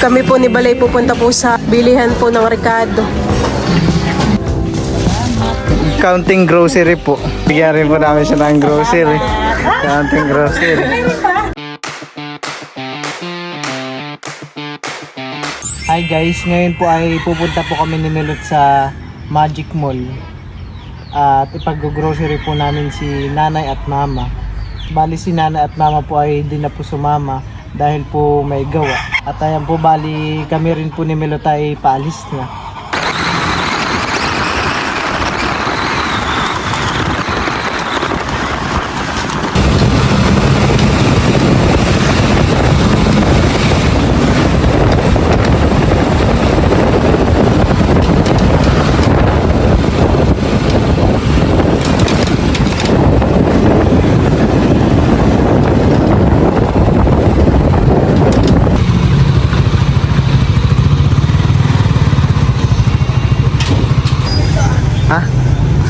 Kami po ni Balay pupunta po sa bilihan po ng Ricardo. Counting grocery po. Bigyan rin po namin siya ng grocery. Counting grocery. Hi guys, ngayon po ay pupunta po kami ni Melot sa Magic Mall. At ipag-grocery po namin si nanay at mama. Bali si nanay at mama po ay hindi na po sumama dahil po may gawa. At ayan po, bali kami rin po ni Melot ay paalis na.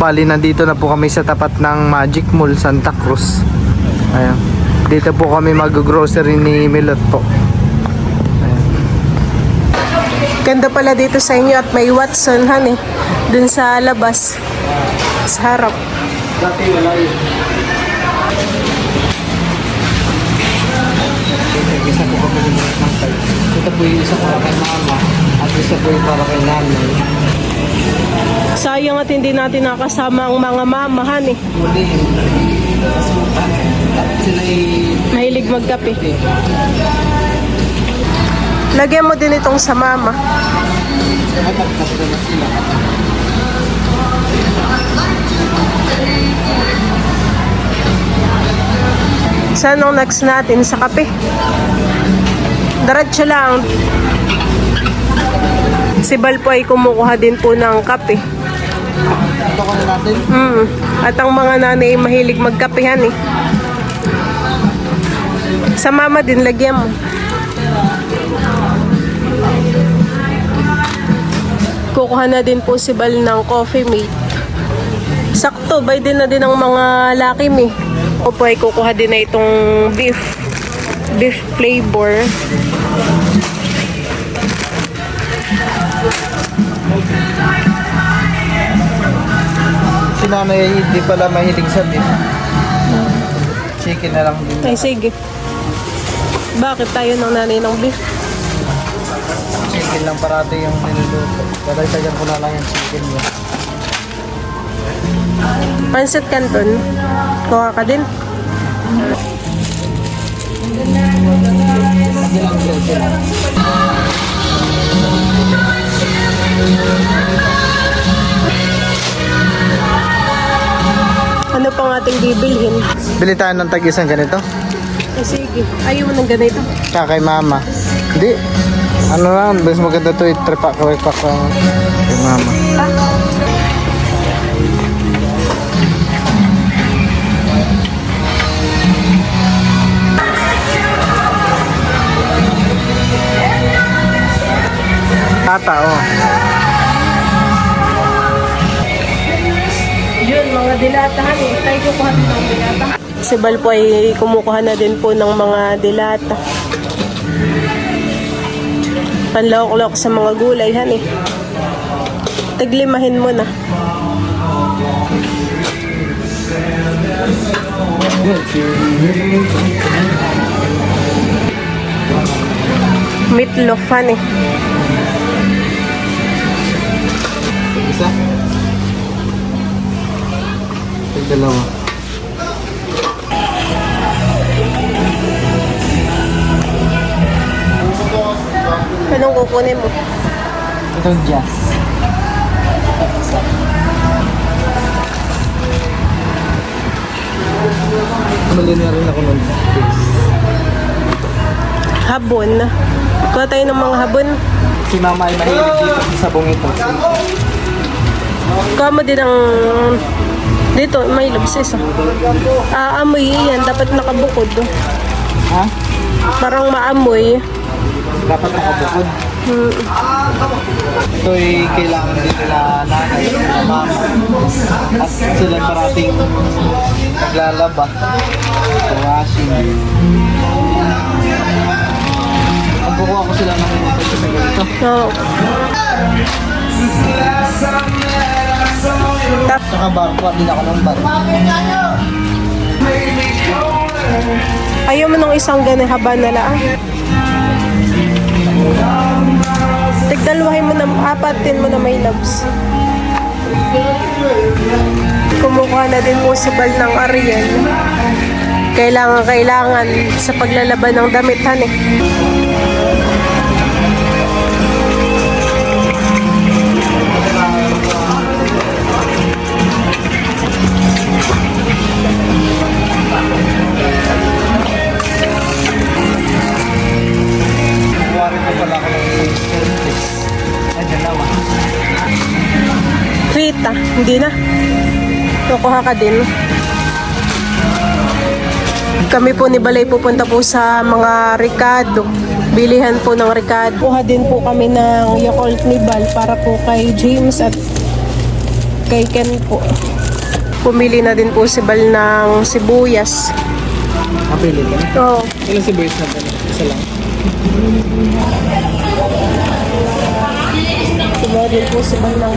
Bali, nandito na po kami sa tapat ng Magic Mall, Santa Cruz. Ayan. Dito po kami mag-grocery ni Melot po. Ayan. Ganda pala dito sa inyo at may Watson, han eh. Dun sa labas. Sa harap. Dati wala yun. Isa po kami ng tangkay. Ito po yung isa para kay mama at isa po yung para kay nanay. Sayang at hindi natin nakasama ang mga mamahan eh. Muli yun. At sila Mahilig magkape. Lagyan mo din itong sa mama. ay pagkasda na sila. Saan ang next natin? Sa kape. Diretso lang. Si Bal po ay kumukuha din po ng kape. Ito ko na natin. At ang mga nanay ay mahilig magkapehan eh. Sa mama din, lagyan mo. Kukuha na din po si Bal ng coffee mate. Sakto, bay din na din ang mga lakim eh. O po ay kukuha din na itong beef flavor. Si nanay hindi pala mahilig sa beef. Chicken na lang din. Ay, sige. Bakit tayo ng nanay ng beef? Chicken lang parati yung niluluto. Dadagdagan ko na lang yung chicken niya. Pancit Canton. Kuha ka din. Ano pang ating bibilhin? Bili tayo ng tag-isang ganito. Ay, sige. Ayaw mo ng ganito. Tsaka kay mama. Hindi. Ano lang, mas maganda to i-trepak kay mama. Tata, oh. Yun, mga dilatahan eh. Tayo kukuha din ng dilata. Si Bal po ay kumukuha na din po ng mga dilata. Panlawak-lawak sa mga gulay, han eh. Taglimahin mo na. Meatloaf, han eh. Isa. Dalawa. Anong kukunin mo? Itong jazz. Mali na rin ako ng face. Habon. Kuha tayo ng mga habon. Si mama ay mahilig dito sa sabong ito. Kuha mo din ang... Dito, may lubsis. Aamoy yan. Dapat nakabukod. Ha? Parang maamoy. Dapat nakabukod. Ito ay kailangan din nila nanay, mama. At sila parating naglalaba. Washing. Nagkukuha ko sila ng pagkakas sa ganito. Oo. Saka barko, din ako ng barko. Ayaw mo nung isang ganun haba na lang. Tigdalwahin mo na, apatin mo na may loves. Kumukuha na din po si Bal ng Ariel. Kailangan sa paglalaban ng damit, eh. Kuwari ko pala ako ng service. Ay, dalawa. Rita, hindi na. Kukuha ka din. Kami po ni Balay pupunta po sa mga Ricardo. Bilihan po ng Ricardo. Kuha din po kami ng Yakult ni Bal para po kay James at kay Ken po. Pumili na din po si Bal ng sibuyas. Mapili ka? Oo. Ilang sibuyas na pala? Isa lang. Kumuha din po si Bal ng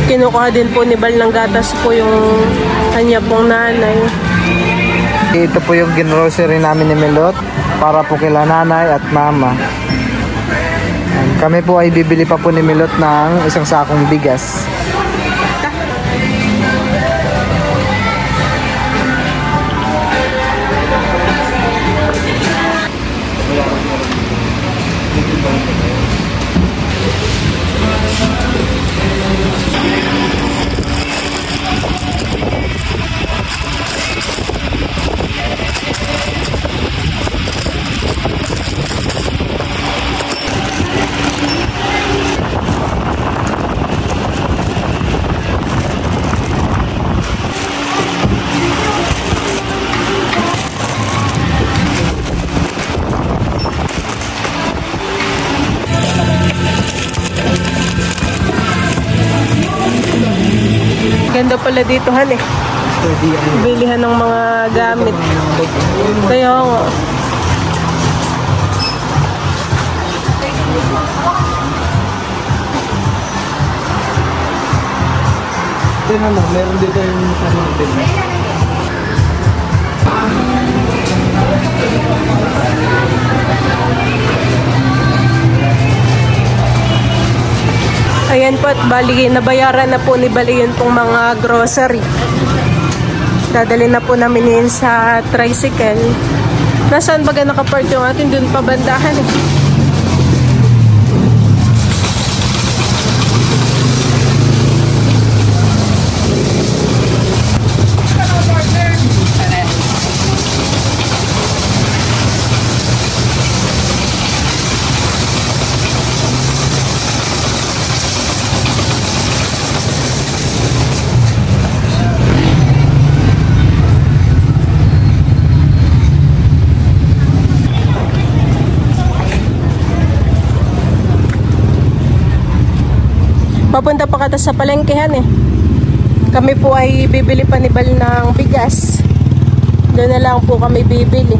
kinukuha din po ni Bal ng gatas po yung kanya pong nanay. Ito po yung grocery namin ni Melot para po kila nanay at mama. Kami po ay bibili pa po ni Melot ng isang sakong bigas. Ganda pala dito, Han, eh. Steady ang Bilihan ng mga gamit. Kaya nga. tingnan mo, meron dito yung ano din. Ayan po at bali, nabayaran na po ni Bali yun pong mga grocery. Dadali na po namin yun sa tricycle. Nasaan baga nakapark yung atin? Dun pa bandahan, eh. Papunta pa kata sa palengkehan, eh. Kami po ay bibili pa ni Bal ng bigas. Doon na lang po kami bibili.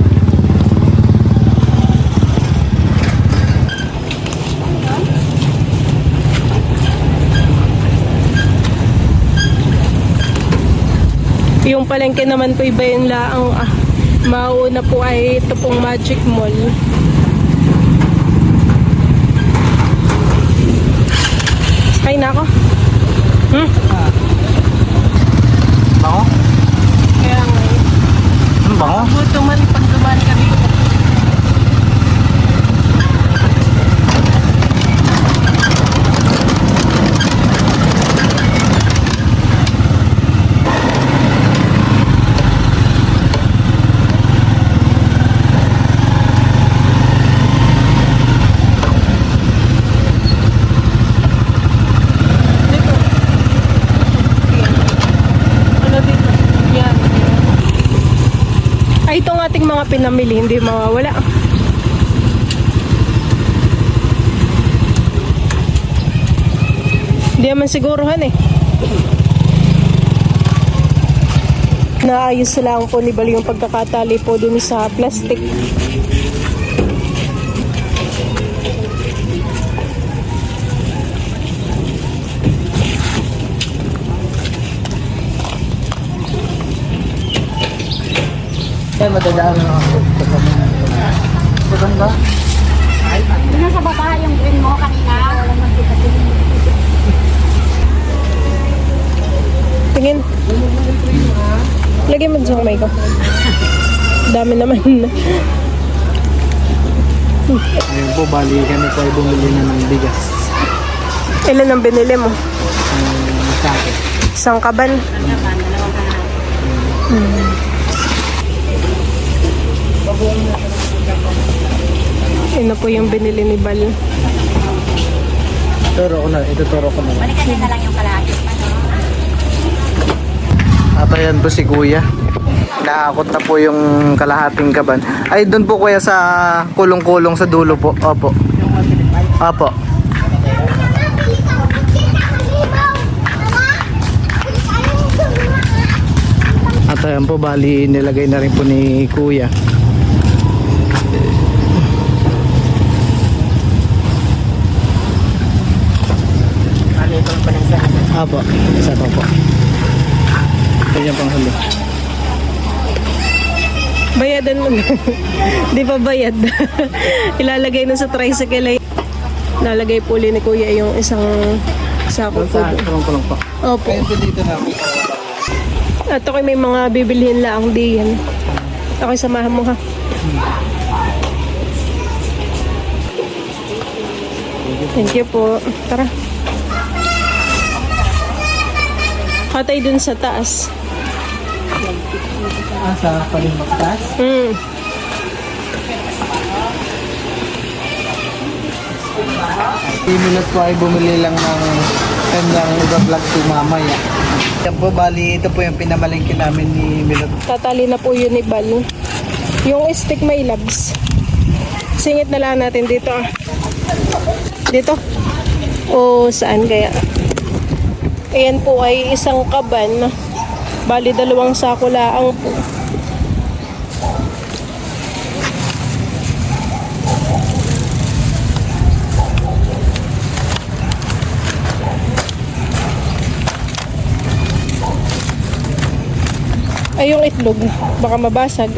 Yung palengke naman po iba yun laang mauna po ay ito pong Magic Mall. Sakay na ako. Bango? Kaya nga eh. Ano bango? Buto man pag dumaan ka dito. Ano dito? Yan. Ay, itong ating mga pinamili, hindi mawawala. Hindi naman siguruhan, eh. Naayos lang po ni Bal yung pagkakatali po dun sa plastic. Kaya madadaan na ako. Saan ba? Nasa baba yung green mo kanina. Tingin. Lagyan mo dyan may ko. Dami naman. Ayun po, bali kami po ay bumili na ng bigas. Ilan ang binili mo? Sa akin. Isang kaban. Ino po yung binili ni Bal. Turo ko na, ituturo ko na. Balikan niya na lang yung kalahati. At ayan po si Kuya. Naakot na po yung kalahating kaban. Ay, doon po kuya sa kulong-kulong sa dulo po. Opo. Opo. At ayan po, bali nilagay na rin po ni Kuya. Opo, isa pa po. Kanya pang huli. Bayadan mo na. Di pa bayad. Ilalagay na sa tricycle ay lalagay po ulit ni Kuya yung isang sako po. Kulong-kulong po. Opo. Pwede dito na po. At ako'y may mga bibilhin lang di yan. Ako'y samahan mo ha. Thank you po. Tara. Katay dun sa taas. Sa palimagtas? Hmm. Minut po ay bumili lang ng kanyang vlog to mamaya. Yan po, bali ito po yung pinamalingkin namin ni Milot. Tatali na po yun ni Bal. Yung stick may labs. Singit na lang natin dito ah. Dito? O saan kaya? Ayan po ay isang kaban. Bali 2 sako laang po. Ay, yung itlog, baka mabasag.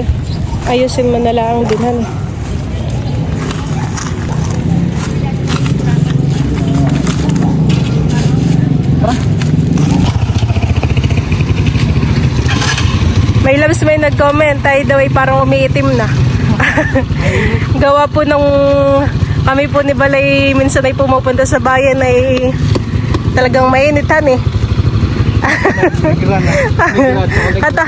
Ayusin mo na lang din, han. May labs may nag-comment, ay daw ay parang umiitim na. Gawa po nung kami po ni Balay, minsan ay pumupunta sa bayan ay talagang mainitan eh. Ata.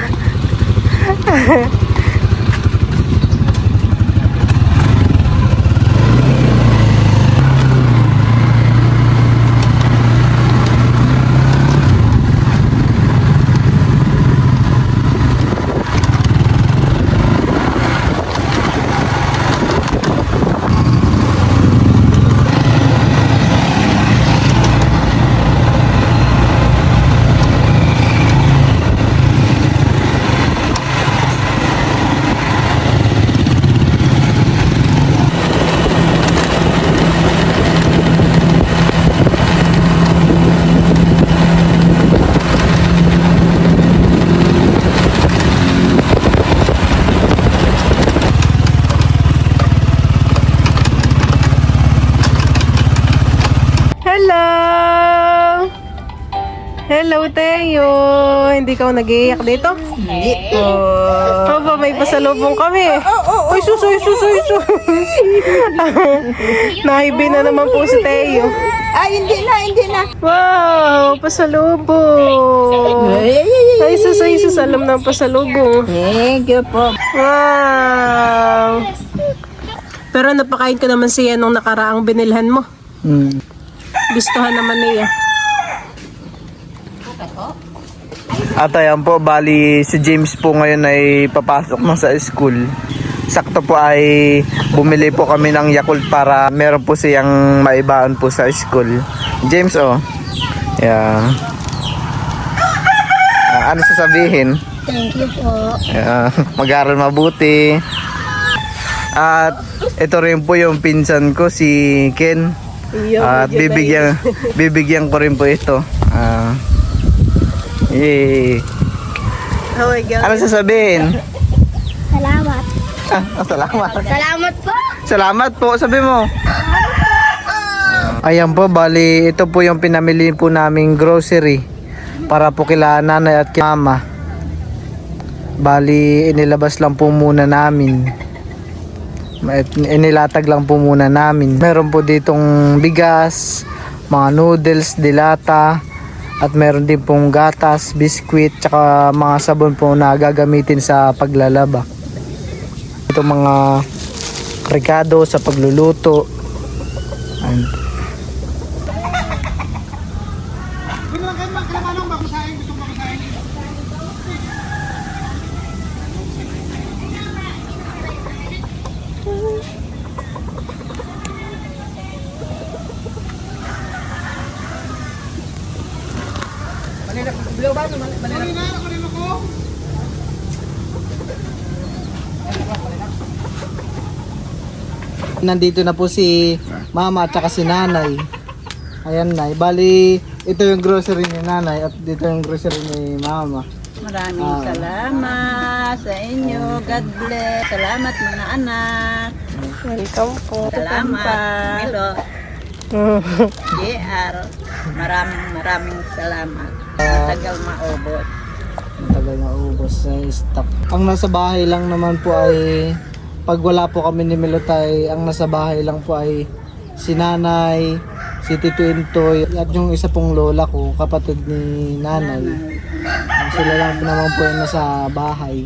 Hello, Teo. Hindi ka nag-iiyak dito? Hindi po. Opo, may pasalubong kami. Uy, suso. Nahibi na naman po si Teo. Ay, hindi na. Wow, pasalubong. Ay, sus, alam ng pasalubong. Thank you po. Wow. Pero napakain ka naman siya nung nakaraang binilhan mo. Gustuhan naman niya. At ayan po, bali si James po ngayon ay papasok na sa school. Sakto po ay bumili po kami ng Yakult para meron po siyang maibaan po sa school. James, oh. Yeah. Ano sasabihin? Thank you po. Mag-aaral mabuti. At ito rin po yung pinsan ko, si Ken. At bibigyan ko rin po ito. Yay. Oh my God. Ano sasabihin? Salamat. Salamat. Salamat po. Salamat po, sabi mo. Ayan po, bali ito po yung pinamili po naming grocery para po kila nanay at kila mama. Bali inilabas lang po muna namin. Inilatag lang po muna namin. Meron po ditong bigas, mga noodles, dilata, at meron din pong gatas, biskwit, tsaka mga sabon po na gagamitin sa paglalaba. Ito mga rekado sa pagluluto. Ayan. Nandito na po si mama at saka si nanay. Ayan na. Bali, ito yung grocery ni nanay at dito yung grocery ni mama. Maraming salamat sa inyo. God bless. Salamat mga anak. Welcome po. Salamat. Milo. JR. Maraming salamat. Tagal maubos. Matagal na ubos sa stock. Ang nasa bahay lang naman po ay pag wala po kami ni Milotay, ang nasa bahay lang po ay si nanay, si Tito Intoy, at yung isa pong lola ko, kapatid ni nanay. Sila lang po naman po yung nasa bahay.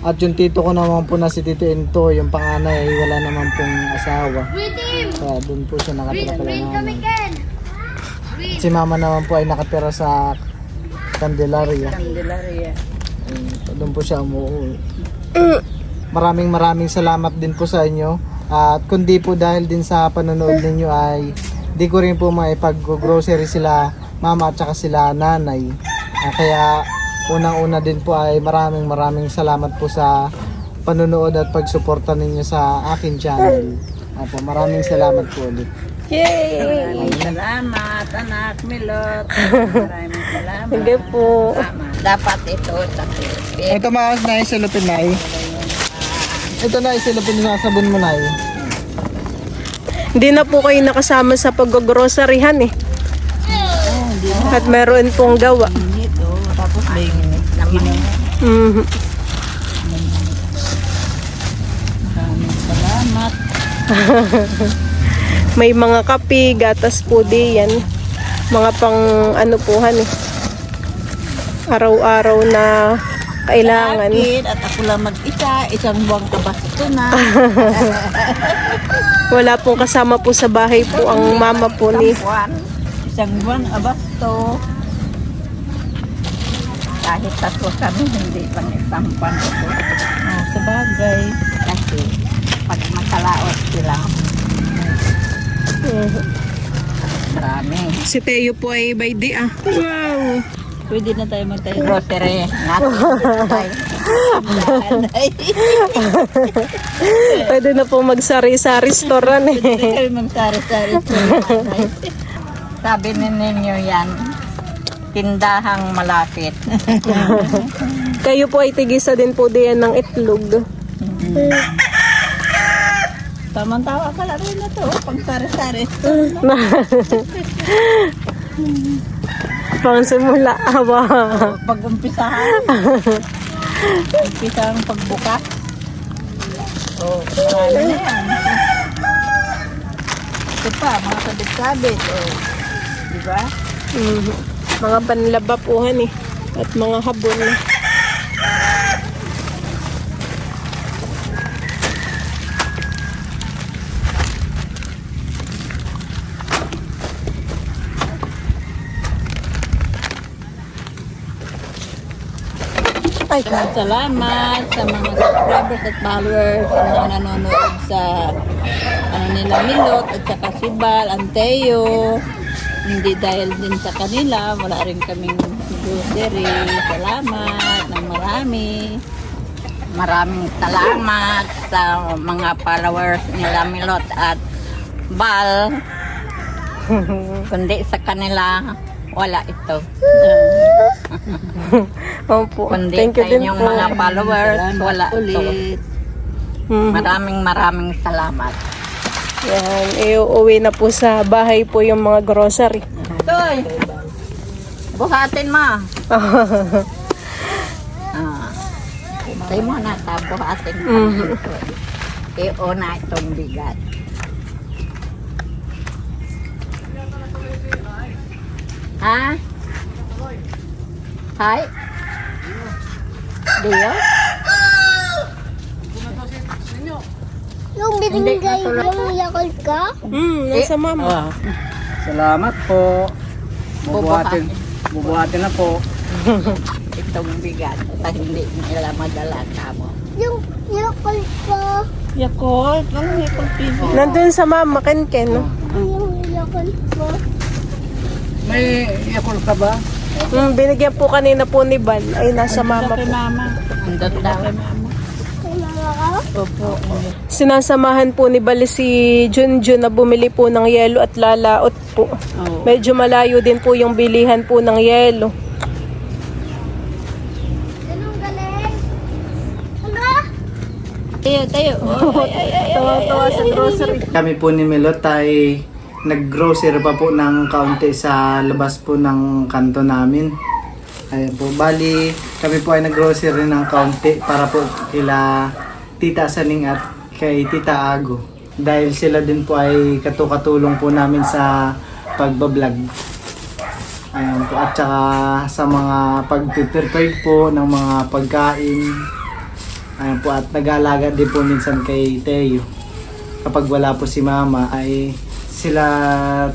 At yung tito ko naman po na si Tito Intoy, yung panganay, wala naman pong asawa. Kaya doon po siya nakatira pala namin. At si mama naman po ay nakatira sa Candelaria. Candelaria. Doon po siya umuwi. Maraming salamat din po sa inyo. At kundi po dahil din sa panonood ninyo ay di ko rin po maipag-grocery sila mama at saka sila nanay. Kaya unang-una din po ay maraming salamat po sa panonood at pagsuporta ninyo sa akin channel. Apo, maraming salamat po ulit. Yay! Maraming salamat anak Milot. Maraming salamat. Sige po. Dapat ito sa Ito maas na yung silupin na Ito na yung silupin na sabon mo na Hindi na po kayo nakasama sa pag-groceryhan eh. At meron pong gawa. dito. Tapos may naman. Mhm. Maraming salamat. May mga kape, gatas po diyan. Mga pang ano pohan eh. Araw-araw na kailangan. Akin, at ako lang mag-isa, isang buwang kabasto na. Wala pong kasama po sa bahay po ang mama po ni. Isang buwan abasto. Kahit tatlo kami, hindi pang istampan ito. Sa bagay. Kasi pag makalaot sila, marami. Si Teo po ay by day ah. Wow! Pwede na tayo magtayo grocery. Pwede na po magsari-sari restaurant eh. Pwede magsari-sari. Sabi ninyo yan, tindahang malapit. Kayo po ay tigisa din po diyan ng itlog. Taman-tawa ka lang rin na to, pang sari-sari. Pang simula. Awa. Pag-umpisahan. Umpisang pagbukas. Oh, marami na yan. Ito pa, mga sabit-sabit. Oh, di ba? Mhm. Mga panlaba pohan eh. At mga habon. Salamat sa mga subscribers at followers, sa mga nanonood sa nila Milot at saka si Bal, Anteo. Hindi dahil din sa kanila, wala rin kaming grocery. Salamat ng marami. Maraming salamat sa mga followers nila Milot at Bal. Kundi sa kanila, wala ito. Opo. Kundi Thank you sa din inyong po. mga followers, wala ito. Mhm. Maraming salamat. Yan, iuwi na po sa bahay po yung mga grocery. Toy! Buhatin mo. Tayo mo na, buhatin mo. Iuna itong bigat. Ha? Hi? Dio? Yung binigay yung yakol ka? Nasa mama. Salamat po. Bubuhatin na po. Itong bigat. At hindi nila madala kamo. Yung yakol ka? Yakult? Anong Yakult TV? Nandun sa mama, Ken. No? Yung yakol ka? May yakol ka ba? Binigyan po kanina po ni Bal. Ay, nasa mama po. Andot daw. Kay mama ka? Sinasamahan po ni Bal si Junjun na bumili po ng yelo at lalaot po. Medyo malayo din po yung bilihan po ng yelo. Ganun galing? Ano? Tayo. Tawa-tawa sa grocery. Kami po ni Milot ay nag-grocery pa po ng kaunti sa labas po ng kanto namin. Ayun po, bali kami po ay nag-grocery ng kaunti para po kila Tita Saning at kay Tita Ago. Dahil sila din po ay katulong po namin sa pagbablog. Ayun po, at saka sa mga pag-prepare po ng mga pagkain. Ayun po, at nag-aalaga din po minsan kay Teo. Kapag wala po si Mama ay sila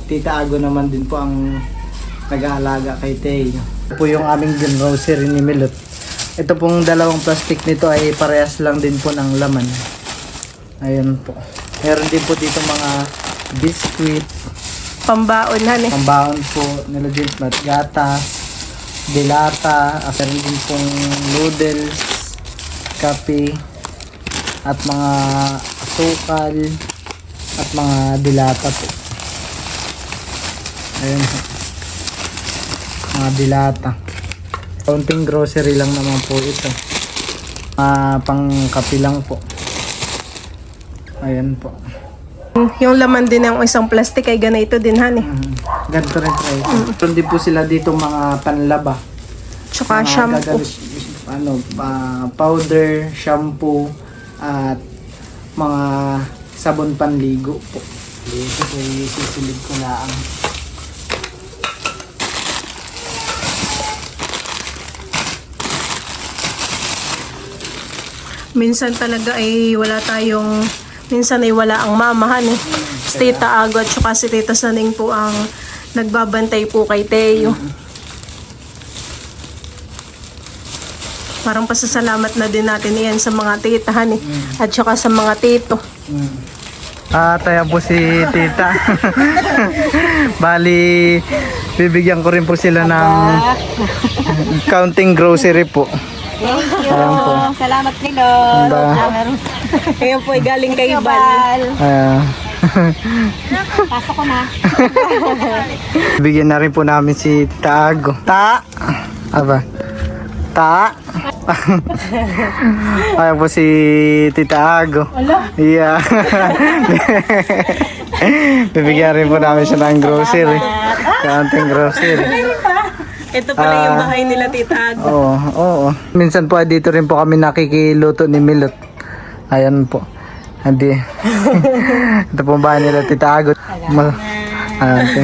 Tita Ago naman din po ang nag-aalaga kay Teo. Ito po yung aming grocery ni Milot. Ito pong dalawang plastic nito ay parehas lang din po ng laman. Ayun po. Meron din po dito mga biscuit, Pambaon, han eh. pambaon po, nilagyan po at gatas, dilata, at meron din pong noodles, kape, at mga asukal, at mga dilata po. Ayun po. Mga dilata. Kaunting grocery lang naman po ito. Pang kape lang po. Ayan po. Yung laman din ng isang plastic ay ganito din, han eh. Ganito rin po. Meron din po sila dito mga panlaba. Tsaka Mga shampoo. Powder, shampoo, at mga sabon panligo po. Dito po isisilid ko lang. Minsan talaga ay wala tayong, minsan ay wala ang mamahan eh. Si Tita Ago at saka si Tita Saning po ang nagbabantay po kay Teo. Parang pasasalamat na din natin yan sa mga titahan eh. At saka sa mga tito. Ayan po si Tita. Bali, bibigyan ko rin po sila ng counting grocery po. Thank you. Ayan po. Salamat Milot. Ayan po ay galing kay Bal. Pasok ko na. Bigyan na rin po namin si Tita Ago. Aba. Ayan po si Tita Ago. Yeah. Bibigyan rin po namin siya ng grocery. Counting grocery. Ito pala yung bahay nila, Tita Ago. Oo. Minsan po dito rin po kami nakikiluto ni Milot. Ayan po. Hindi. Ito po ang bahay nila, Tita Ago. Okay.